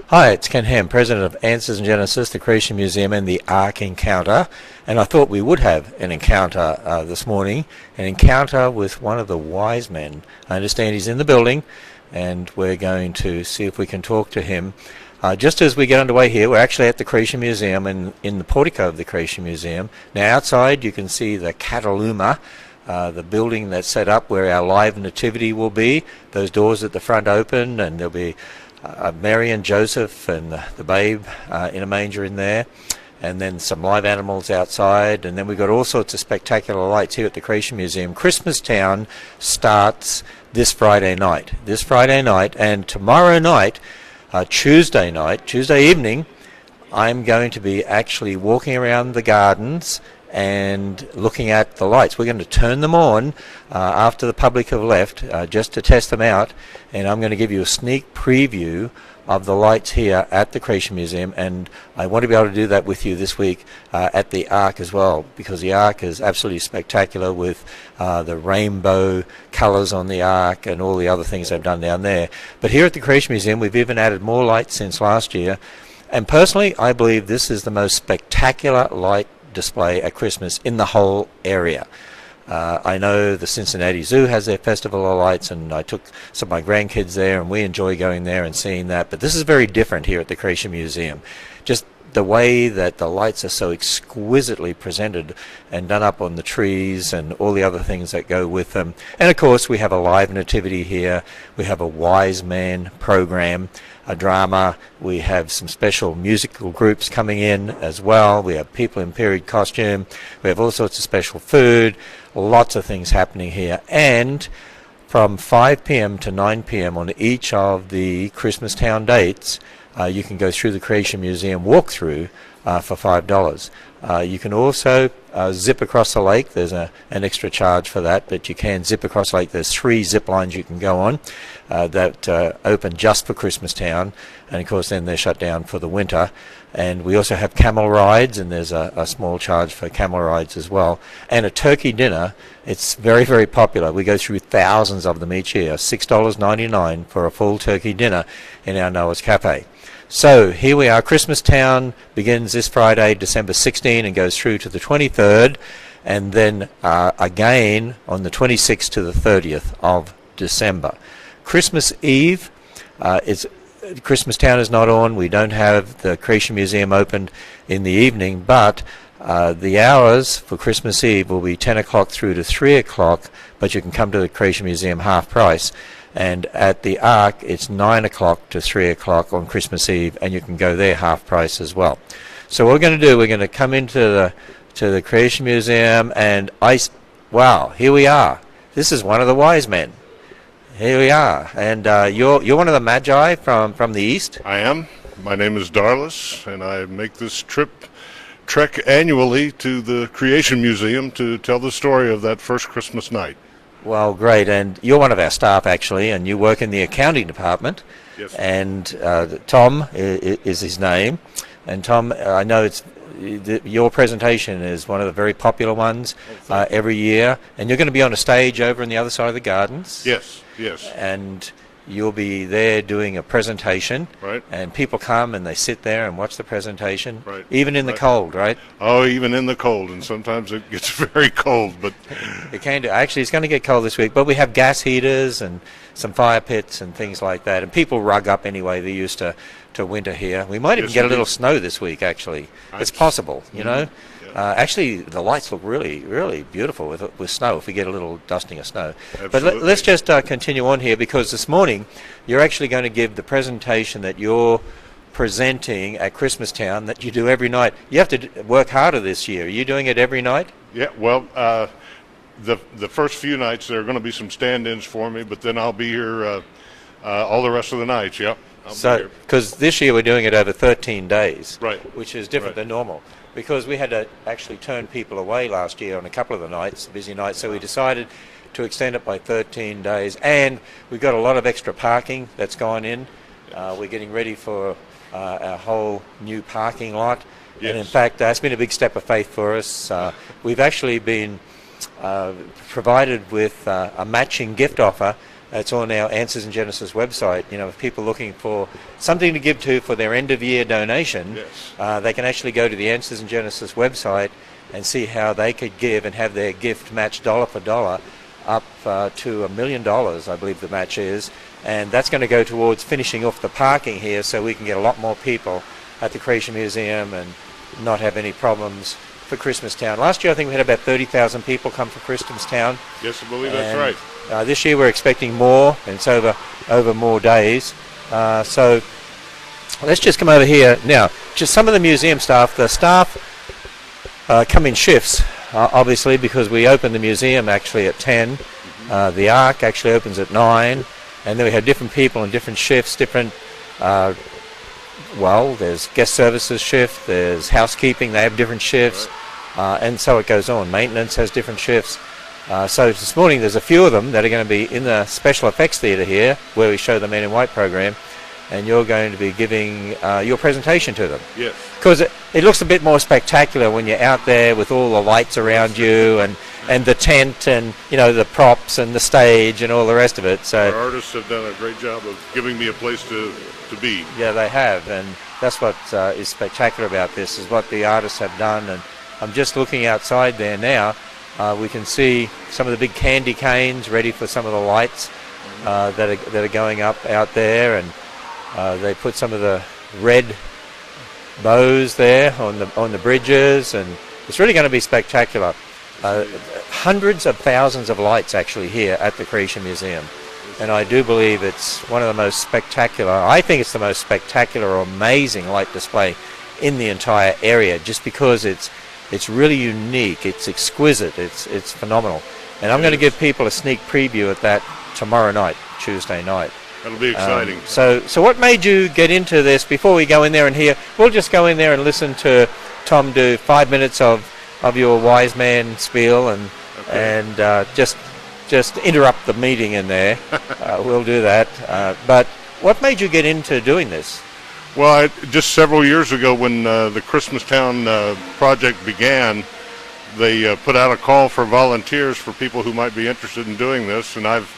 Hi, it's Ken Ham, President of Answers in Genesis, the Creation Museum and the Ark Encounter. And I thought we would have an encounter this morning, an encounter with one of the wise men. I understand he's in the building, and we're going to see if we can talk to him. Just as we get underway here, we're actually at the Creation Museum and in the portico of the Creation Museum. Now outside you can see the Cataluma, the building that's set up where our live nativity will be. Those doors at the front open, and there'll be Mary and Joseph and the babe in a manger in there, and then some live animals outside, and then we've got all sorts of spectacular lights here at the Creation Museum. Christmas Town starts this Friday night, and tomorrow night, Tuesday evening, I'm going to be actually walking around the gardens and looking at the lights. We're going to turn them on after the public have left, just to test them out, and I'm going to give you a sneak preview of the lights here at the Creation Museum, and I want to be able to do that with you this week at the Ark as well, because the Ark is absolutely spectacular with the rainbow colours on the Ark and all the other things they've done down there. But here at the Creation Museum we've even added more lights since last year, and personally I believe this is the most spectacular light display at Christmas in the whole area. I know the Cincinnati Zoo has their Festival of Lights, and I took some of my grandkids there, and we enjoy going there and seeing that. But this is very different here at the Creation Museum. Just the way that the lights are so exquisitely presented and done up on the trees and all the other things that go with them. And of course we have a live nativity here. We have a wise man program, a drama. We have some special musical groups coming in as well. We have people in period costume. We have all sorts of special food. Lots of things happening here. And from 5 p.m. to 9 p.m. on each of the Christmas Town dates, you can go through the Creation Museum walkthrough for $5. You can also zip across the lake. There's an extra charge for that, but you can zip across the lake. There's 3 zip lines you can go on that open just for Christmas Town, and of course then they're shut down for the winter. And we also have camel rides, and there's a small charge for camel rides as well. And a turkey dinner, it's very, very popular. We go through thousands of them each year. $6.99 for a full turkey dinner in our Noah's Cafe. So here we are. Christmas Town begins this Friday, December 16, and goes through to the 23rd, and then again on the 26th to the 30th of December. Christmas Eve, Christmas Town is not on. We don't have the Creation Museum opened in the evening, but the hours for Christmas Eve will be 10 o'clock through to 3 o'clock, but you can come to the Creation Museum half price. And at the Ark, it's 9 o'clock to 3 o'clock on Christmas Eve, and you can go there half price as well. So what we're going to do, we're going to come into the Creation Museum, and wow, here we are. This is one of the wise men. Here we are, and you're one of the Magi from the East? I am. My name is Darlis, and I make this trek annually to the Creation Museum to tell the story of that first Christmas night. Well, great, and you're one of our staff actually, and you work in the accounting department. Yes. And Tom is his name, and Tom, I know your presentation is one of the very popular ones every year, and you're going to be on a stage over on the other side of the gardens. Yes. And you'll be there doing a presentation, right? And people come and they sit there and watch the presentation, right? Even in the cold, right? Oh, even in the cold, and sometimes it gets very cold, but it can do. Actually, it's going to get cold this week, but we have gas heaters and some fire pits and things like that, and people rug up anyway. They're used to winter here. We might even get a little snow this week. Actually, it's possible, you know. Actually, the lights look really, really beautiful with snow, if we get a little dusting of snow. Absolutely. But let's just continue on here, because this morning you're actually going to give the presentation that you're presenting at Christmas Town that you do every night. You have to work harder this year. Are you doing it every night? Yeah, well, the first few nights there are going to be some stand-ins for me, but then I'll be here all the rest of the nights, yep. So, because this year we're doing it over 13 days, right, which is different than normal. Because we had to actually turn people away last year on a couple of the nights, busy nights, so we decided to extend it by 13 days. And we've got a lot of extra parking that's gone in. We're getting ready for our whole new parking lot. Yes. And in fact, it's been a big step of faith for us. We've actually been provided with a matching gift offer It's on our Answers in Genesis website. You know, if people are looking for something to give to for their end-of-year donation, Yes. they can actually go to the Answers in Genesis website and see how they could give and have their gift matched dollar for dollar up to $1 million, I believe the match is. And that's going to go towards finishing off the parking here so we can get a lot more people at the Creation Museum and not have any problems for Christmastown. Last year I think we had about 30,000 people come for Christmastown. Yes, I believe that's right. This year we're expecting more, and it's over more days. So let's just come over here now. Just some of the museum staff. The staff come in shifts, obviously, because we open the museum actually at 10. The Ark actually opens at 9, and then we have different people in different shifts, different. There's guest services shift. There's housekeeping. They have different shifts, and so it goes on. Maintenance has different shifts. So this morning there's a few of them that are going to be in the special effects theatre here where we show the Men in White program, and you're going to be giving your presentation to them. Yes. Because it looks a bit more spectacular when you're out there with all the lights around you and the tent and, you know, the props and the stage and all the rest of it. So our artists have done a great job of giving me a place to be. Yeah, they have, and that's what is spectacular about this, is what the artists have done. And I'm just looking outside there now. We can see some of the big candy canes ready for some of the lights that are going up out there, and they put some of the red bows there on the bridges, and it's really going to be spectacular. Hundreds of thousands of lights actually here at the Creation Museum, and I do believe it's one of the most spectacular. I think it's the most spectacular or amazing light display in the entire area, just because it's really unique, it's exquisite, it's phenomenal. And I'm going to give people a sneak preview of that tomorrow night, Tuesday night. That'll be exciting. So what made you get into this? Before we go in there and hear, we'll just go in there and listen to Tom do 5 minutes of your wise man spiel and Okay. and just interrupt the meeting in there. We'll do that. But what made you get into doing this? Well, just several years ago when the Christmastown project began, they put out a call for volunteers for people who might be interested in doing this, and I've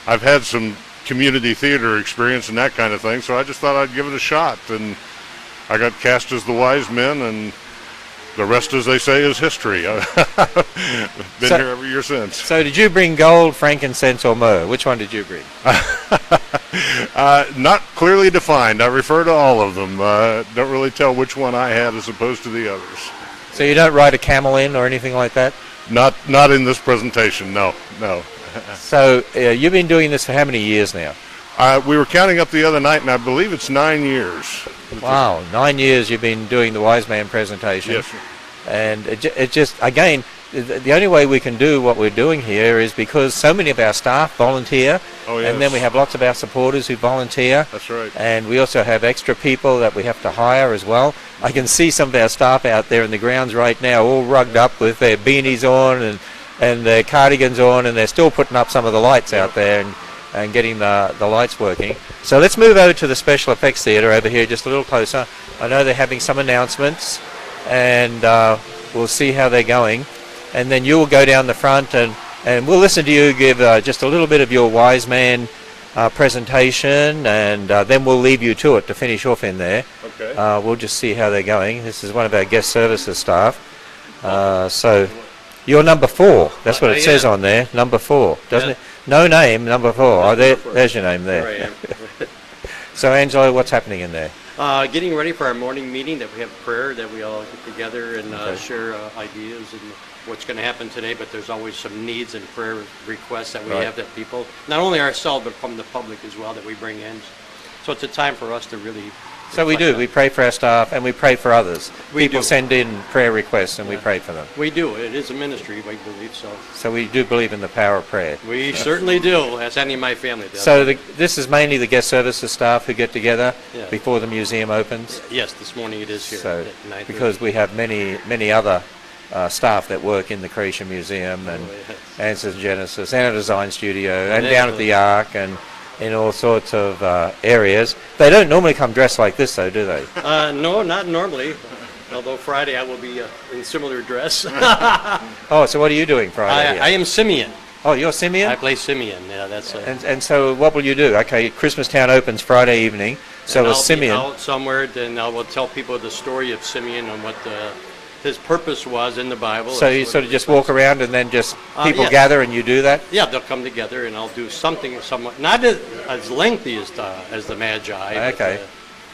had some community theater experience and that kind of thing, so I just thought I'd give it a shot, and I got cast as the wise men, and the rest, as they say, is history. I've been here every year since. So did you bring gold, frankincense, or myrrh? Which one did you bring? Not clearly defined. I refer to all of them. Don't really tell which one I had as opposed to the others. So you don't ride a camel in or anything like that? Not in this presentation, no. So you've been doing this for how many years now? We were counting up the other night, and I believe it's 9 years. Wow, 9 years you've been doing the Wise Man presentation. Yes, sir. And it just, again, the only way we can do what we're doing here is because so many of our staff volunteer. Oh, yes. And then we have lots of our supporters who volunteer. That's right. And we also have extra people that we have to hire as well. I can see some of our staff out there in the grounds right now, all rugged up with their beanies on and their cardigans on, and they're still putting up some of the lights out there and getting the lights working. So let's move over to the Special Effects Theatre over here just a little closer. I know they're having some announcements, and we'll see how they're going. And then you'll go down the front, and we'll listen to you give just a little bit of your Wise Man presentation, and then we'll leave you to it to finish off in there. Okay. We'll just see how they're going. This is one of our guest services staff. So you're number 4. That's what it says on there, number 4, doesn't it? No name, number 4. Oh, there's your name there. There I am. So, Angelo, what's happening in there? Getting ready for our morning meeting that we have prayer, that we all get together and share ideas and what's going to happen today, but there's always some needs and prayer requests that we have that people, not only ourselves, but from the public as well, that we bring in. So it's a time for us to really... So we do. We pray for our staff and we pray for others. People do. send in prayer requests and we pray for them. We do. It is a ministry, we believe so. So we do believe in the power of prayer. We certainly do, as any of my family does. So this is mainly the guest services staff who get together Yeah. before the museum opens. Yes, this morning it is here So at 9:30. because we have many other staff that work in the Creation Museum and Answers in Genesis and a design studio and down at the Ark and in all sorts of areas. They don't normally come dressed like this, though, do they? No, not normally. Although Friday I will be in similar dress. Oh, so what are you doing Friday? I am Simeon. Oh, you're Simeon? I play Simeon. Yeah, that's And so what will you do? Okay, Christmas Town opens Friday evening. So I'll Simeon. be out somewhere, then I will tell people the story of Simeon and what his purpose was in the Bible. So you sort of just walk around and then just people yes. gather and you do that? Yeah, they'll come together and I'll do something somewhat, not as lengthy as the Magi. Okay.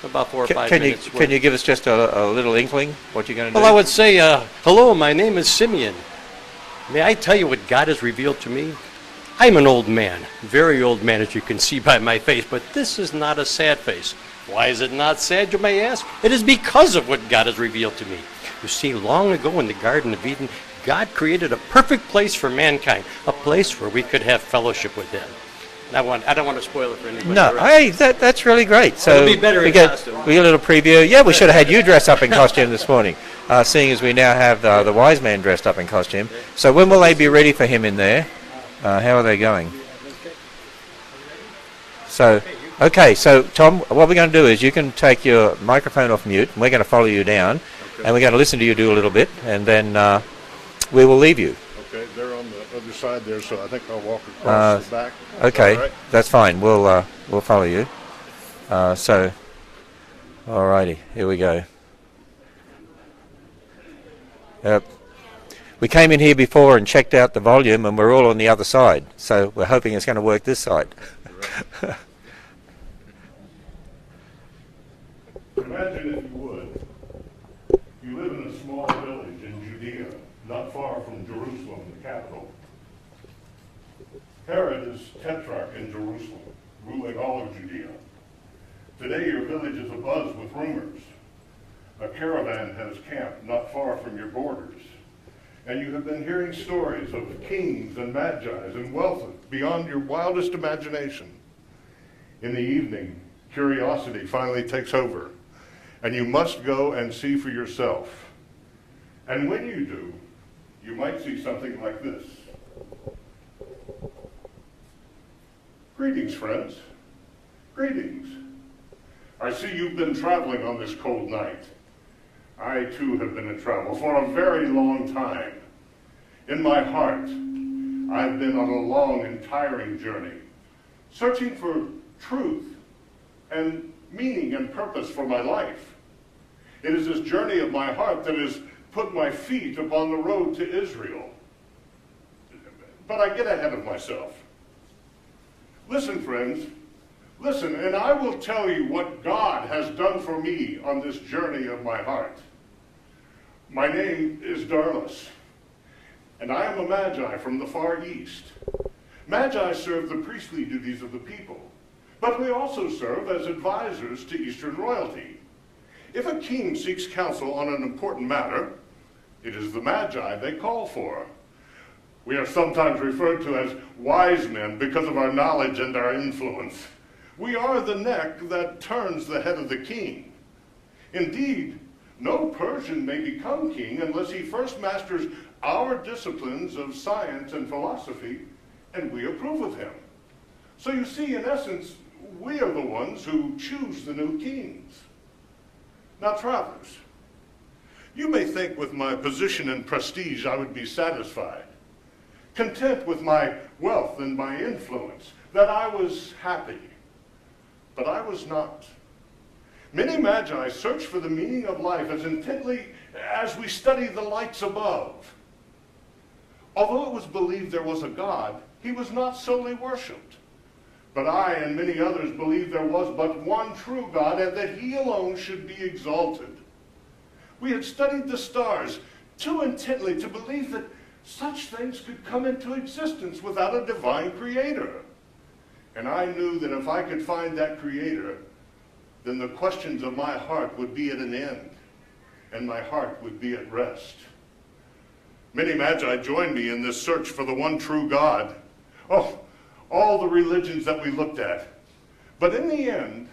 But about 4 or 5 Can minutes. you give us just a little inkling what you're going to do? Well, I would say, hello, my name is Simeon. May I tell you what God has revealed to me? I'm an old man, very old man, as you can see by my face, but this is not a sad face. Why is it not sad, you may ask? It is because of what God has revealed to me. You see, long ago in the Garden of Eden, God created a perfect place for mankind, a place where we could have fellowship with Him. I don't want to spoil it for anybody. No, hey, that's really great. So it'll be better in costume. We get a little preview. Yeah, we should have had you dress up in costume this morning, seeing as we now have the wise man dressed up in costume. So when will they be ready for him in there? How are they going? So, okay, so Tom, what we're going to do is you can take your microphone off mute, and we're going to follow you down, and we're going to listen to you do a little bit, and then we will leave you. Okay, they're on the other side there, so I think I'll walk across the back. Okay, all right? That's fine. We'll follow you. So, alrighty, here we go. Yep. We came in here before and checked out the volume, and we're all on the other side. So we're hoping it's going to work this side. Imagine, if you would, you live in a small village in Judea, not far from Jerusalem, the capital. Herod is tetrarch in Jerusalem, ruling all of Judea. Today your village is abuzz with rumors. A caravan has camped not far from your borders. And you have been hearing stories of kings and magi and wealth beyond your wildest imagination. In the evening, curiosity finally takes over, and you must go and see for yourself. And when you do, you might see something like this. Greetings, friends. Greetings. I see you've been traveling on this cold night. I, too, have been in travel for a very long time. In my heart, I've been on a long and tiring journey, searching for truth and meaning and purpose for my life. It is this journey of my heart that has put my feet upon the road to Israel. But I get ahead of myself. Listen, friends. Listen, and I will tell you what God has done for me on this journey of my heart. My name is Darlus, and I am a Magi from the Far East. Magi serve the priestly duties of the people, but we also serve as advisors to Eastern royalty. If a king seeks counsel on an important matter, it is the Magi they call for. We are sometimes referred to as wise men because of our knowledge and our influence. We are the neck that turns the head of the king. Indeed, no Persian may become king unless he first masters our disciplines of science and philosophy, and we approve of him. So you see, in essence, we are the ones who choose the new kings. Now, travelers, you may think with my position and prestige I would be satisfied, content with my wealth and my influence, that I was happy. But I was not. Many Magi search for the meaning of life as intently as we study the lights above. Although it was believed there was a God, he was not solely worshipped. But I and many others believe there was but one true God, and that he alone should be exalted. We had studied the stars too intently to believe that such things could come into existence without a divine creator. And I knew that if I could find that creator, then the questions of my heart would be at an end, and my heart would be at rest. Many Magi joined me in this search for the one true God. Oh, all the religions that we looked at. But in the end,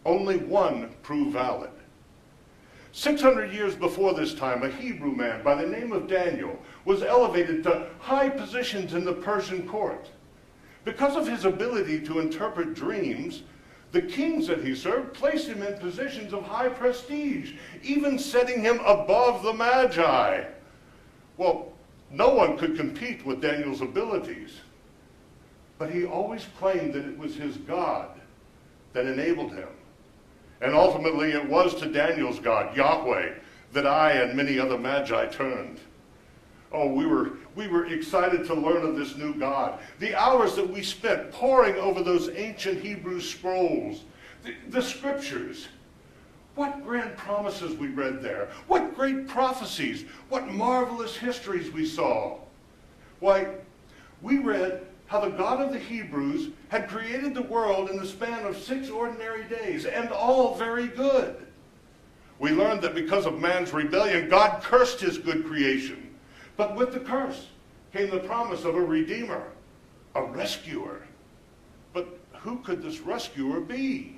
only one proved valid. 600 years before this time, a Hebrew man by the name of Daniel was elevated to high positions in the Persian court. Because of his ability to interpret dreams, the kings that he served placed him in positions of high prestige, even setting him above the Magi. Well, no one could compete with Daniel's abilities. But he always claimed that it was his God that enabled him. And ultimately it was to Daniel's God, Yahweh, that I and many other Magi turned. Oh, we were excited to learn of this new God. The hours that we spent poring over those ancient Hebrew scrolls, the scriptures. What grand promises we read there. What great prophecies. What marvelous histories we saw. Why, we read how the God of the Hebrews had created the world in the span of 6 ordinary days, and all very good. We learned that because of man's rebellion, God cursed his good creation. But with the curse came the promise of a redeemer, a rescuer. But who could this rescuer be?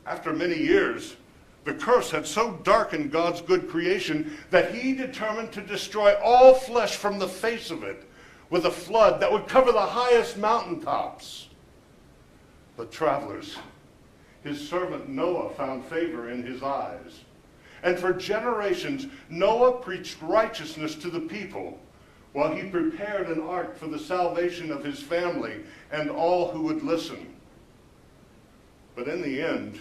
After many years, the curse had so darkened God's good creation that he determined to destroy all flesh from the face of it with a flood that would cover the highest mountaintops. But travelers, his servant Noah found favor in his eyes. And for generations, Noah preached righteousness to the people while he prepared an ark for the salvation of his family and all who would listen. But in the end,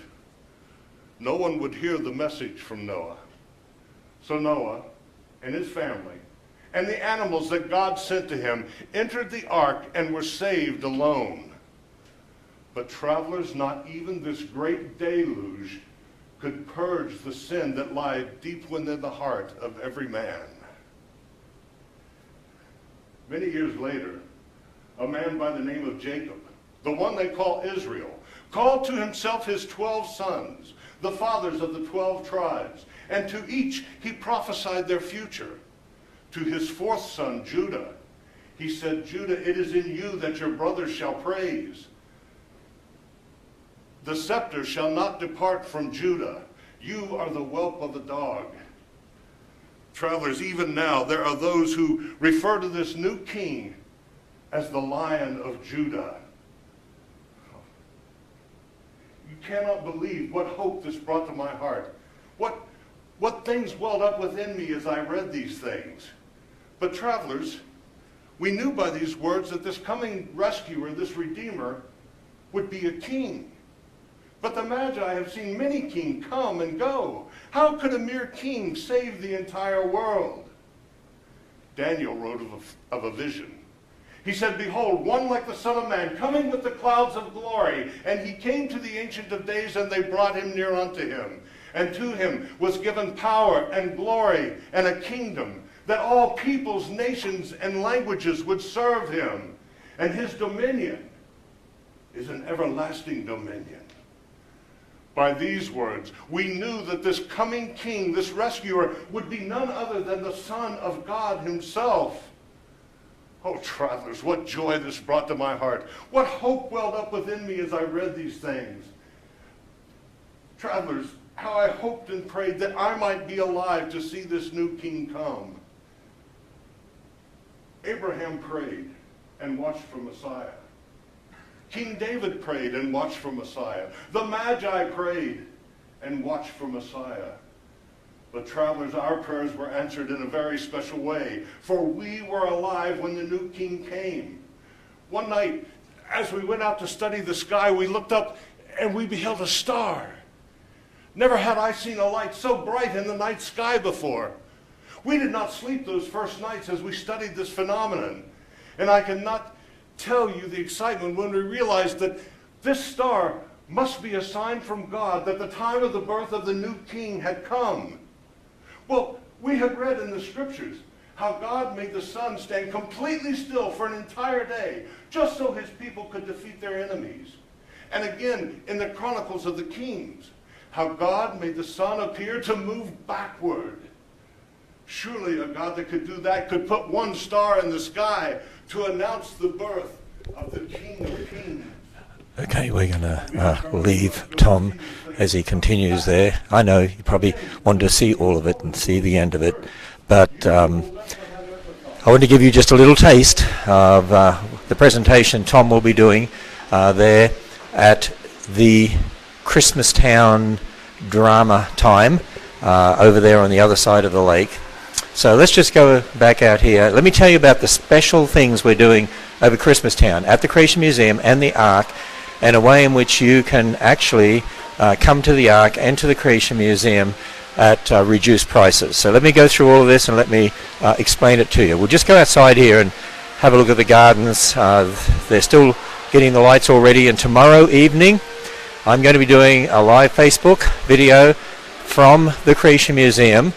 no one would hear the message from Noah. So Noah and his family and the animals that God sent to him entered the ark and were saved alone. But travelers, not even this great deluge could purge the sin that lied deep within the heart of every man. Many years later, a man by the name of Jacob, the one they call Israel, called to himself his 12 sons, the fathers of the 12 tribes, and to each he prophesied their future. To his 4th son, Judah, he said, Judah, it is in you that your brothers shall praise. The scepter shall not depart from Judah. You are the whelp of a dog. Travelers, even now, there are those who refer to this new king as the Lion of Judah. You cannot believe what hope this brought to my heart. What things welled up within me as I read these things. But travelers, we knew by these words that this coming rescuer, this redeemer, would be a king. But the Magi have seen many kings come and go. How could a mere king save the entire world? Daniel wrote of a vision. He said, behold, one like the Son of Man, coming with the clouds of glory. And he came to the Ancient of Days, and they brought him near unto him. And to him was given power and glory and a kingdom, that all peoples, nations, and languages would serve him. And his dominion is an everlasting dominion. By these words, we knew that this coming king, this rescuer, would be none other than the Son of God himself. Oh, travelers, what joy this brought to my heart. What hope welled up within me as I read these things. Travelers, how I hoped and prayed that I might be alive to see this new king come. Abraham prayed and watched for Messiah. King David prayed and watched for Messiah. The Magi prayed and watched for Messiah. But travelers, our prayers were answered in a very special way, for we were alive when the new king came. One night, as we went out to study the sky, we looked up and we beheld a star. Never had I seen a light so bright in the night sky before. We did not sleep those first nights as we studied this phenomenon. And I cannot tell you the excitement when we realized that this star must be a sign from God that the time of the birth of the new king had come. Well, we had read in the scriptures how God made the sun stand completely still for an entire day, just so his people could defeat their enemies. And again, in the Chronicles of the Kings, how God made the sun appear to move backward. Surely a God that could do that could put one star in the sky to announce the birth of the King of Kings. Okay, we're going to leave Tom as he continues there. I know you probably want to see all of it and see the end of it, but I want to give you just a little taste of the presentation Tom will be doing there at the Christmastown drama time over there on the other side of the lake. So let's just go back out here. Let me tell you about the special things we're doing over Christmastown at the Creation Museum and the Ark, and a way in which you can actually come to the Ark and to the Creation Museum at reduced prices. So let me go through all of this and let me explain it to you. We'll just go outside here and have a look at the gardens. They're still getting the lights all ready, and tomorrow evening I'm going to be doing a live Facebook video from the Creation Museum,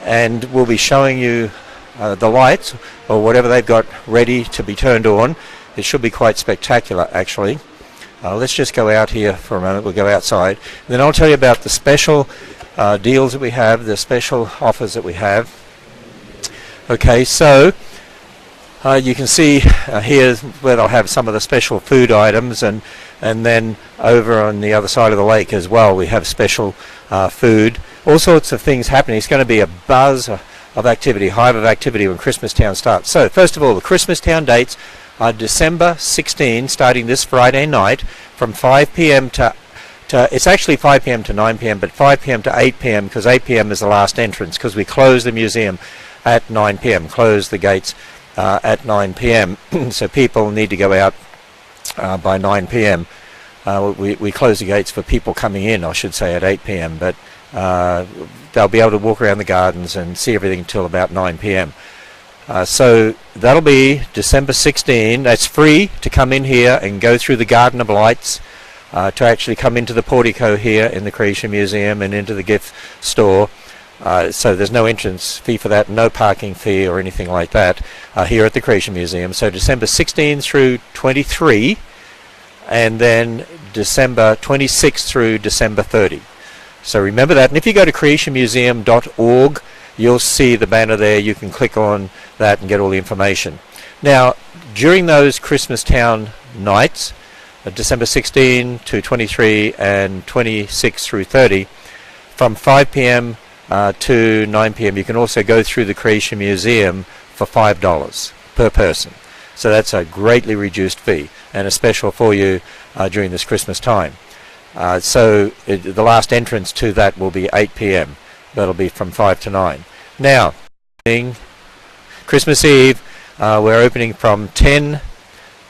and we'll be showing you the lights or whatever they've got ready to be turned on. It should be quite spectacular, actually. Let's just go out here for a moment. We'll go outside. Then I'll tell you about the special deals that we have, the special offers that we have. Okay, so you can see here's where they'll have some of the special food items, and then over on the other side of the lake as well we have special food. All sorts of things happening. It's going to be a buzz of activity, hive of activity when Christmastown starts. So first of all, the Christmastown dates are December 16, starting this Friday night from 5 p.m. to it's actually 5 p.m. to 9 p.m., but 5 p.m. to 8 p.m. because 8 p.m. is the last entrance, because we close the museum at 9 p.m., close the gates at 9 p.m. So people need to go out by 9 p.m. We close the gates for people coming in, I should say, at 8 p.m., but they'll be able to walk around the gardens and see everything until about 9 p.m. So that'll be December 16. That's free to come in here and go through the Garden of Lights, to actually come into the portico here in the Creation Museum and into the gift store. So there's no entrance fee for that, no parking fee or anything like that here at the Creation Museum. So December 16 through 23, and then December 26 through December 30. So remember that. And if you go to creationmuseum.org, you'll see the banner there. You can click on that and get all the information. Now, during those Christmastown nights, December 16 to 23 and 26 through 30, from 5 p.m. To 9 p.m. you can also go through the Creation Museum for $5 per person. So that's a greatly reduced fee and a special for you during this Christmas time. So the last entrance to that will be 8 p.m. That'll be from 5 to 9. Now, Christmas Eve, we're opening from 10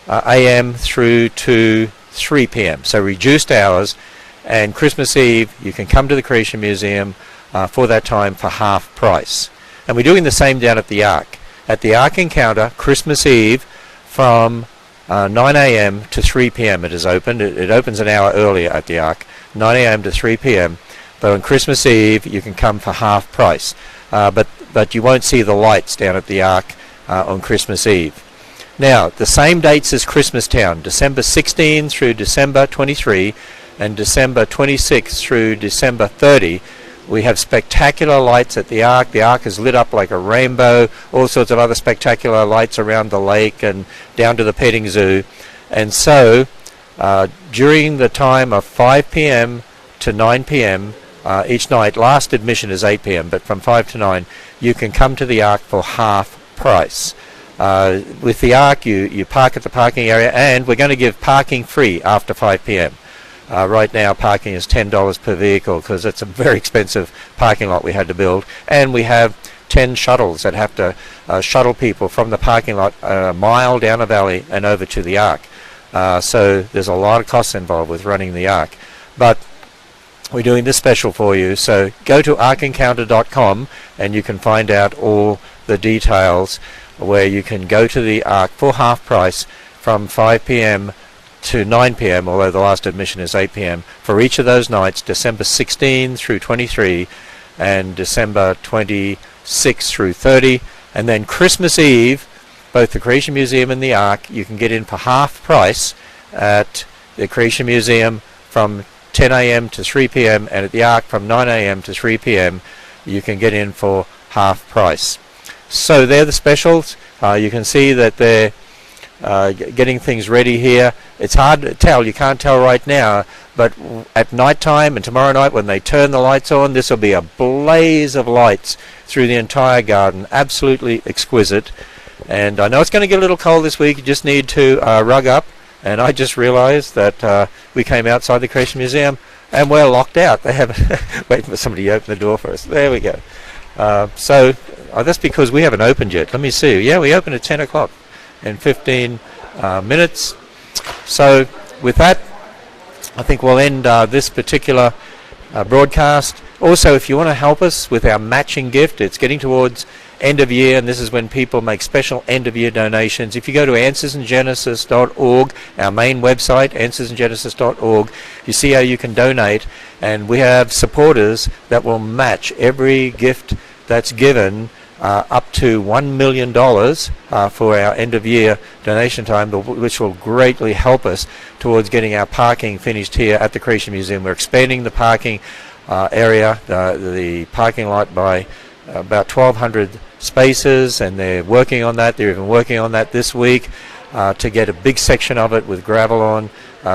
a.m. through to 3 p.m. So reduced hours, and Christmas Eve you can come to the Creation Museum for that time for half price. And we're doing the same down at the Ark. At the Ark Encounter, Christmas Eve from 9 a.m. to 3 p.m. it is opened. It opens an hour earlier at the Ark, 9 a.m. to 3 p.m. But on Christmas Eve you can come for half price. But you won't see the lights down at the Ark on Christmas Eve. Now, the same dates as Christmastown, December 16 through December 23 and December 26 through December 30, we have spectacular lights at the Ark. The Ark is lit up like a rainbow, all sorts of other spectacular lights around the lake and down to the petting zoo. And so, during the time of 5 p.m. to 9 p.m. Each night, last admission is 8 p.m., but from 5 to 9, you can come to the Ark for half price. With the Ark, you park at the parking area, and we're going to give parking free after 5 p.m. Right now, parking is $10 per vehicle because it's a very expensive parking lot we had to build, and we have 10 shuttles that have to shuttle people from the parking lot a mile down a valley and over to the Ark. So there's a lot of costs involved with running the Ark. But we're doing this special for you, so go to arkencounter.com and you can find out all the details where you can go to the Ark for half price from 5 p.m. to 9 p.m., although the last admission is 8 p.m. for each of those nights, December 16 through 23 and December 26 through 30. And then Christmas Eve, both the Creation Museum and the Ark, you can get in for half price at the Creation Museum from 10 a.m. to 3 p.m. and at the Ark from 9 a.m. to 3 p.m. you can get in for half price. So they're the specials. You can see that they're getting things ready here. It's hard to tell, you can't tell right now, but at night time and tomorrow night when they turn the lights on, this will be a blaze of lights through the entire garden. Absolutely exquisite. And I know it's going to get a little cold this week. You just need to rug up. And I just realized that we came outside the Creation Museum and we're locked out. They haven't waiting for somebody to open the door for us. There we go. So Oh, that's because we haven't opened yet. Let me see. Yeah, we open at 10 o'clock in 15 minutes. So with that, I think we'll end this particular broadcast. Also, if you want to help us with our matching gift, it's getting towards end of year, and this is when people make special end of year donations. If you go to answersandgenesis.org, our main website, answersandgenesis.org, you see how you can donate, and we have supporters that will match every gift that's given up to $1 million for our end of year donation time, which will greatly help us towards getting our parking finished here at the Creation Museum. We're expanding the parking area, the parking lot, by about 1,200 spaces, and they're working on that. They're even working on that this week to get a big section of it with gravel on,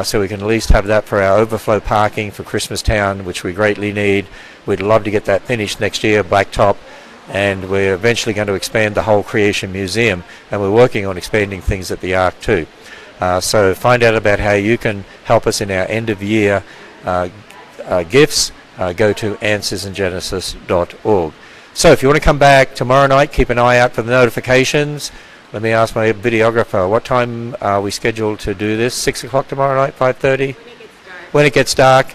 so we can at least have that for our overflow parking for Christmas Town, which we greatly need. We'd love to get that finished next year, blacktop, and we're eventually going to expand the whole Creation Museum, and we're working on expanding things at the Ark too. So find out about how you can help us in our end of year gifts. Go to answersandgenesis.org. So if you want to come back tomorrow night, keep an eye out for the notifications. Let me ask my videographer, what time are we scheduled to do this? 6 o'clock tomorrow night, 5:30? When it gets dark.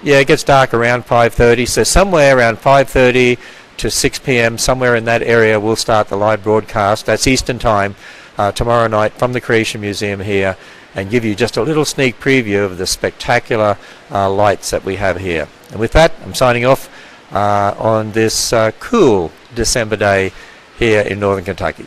It gets dark around 5:30. So somewhere around 5:30 to 6 p.m., somewhere in that area, we'll start the live broadcast. That's Eastern Time tomorrow night from the Creation Museum here, and give you just a little sneak preview of the spectacular lights that we have here. And with that, I'm signing off on this cool December day here in Northern Kentucky.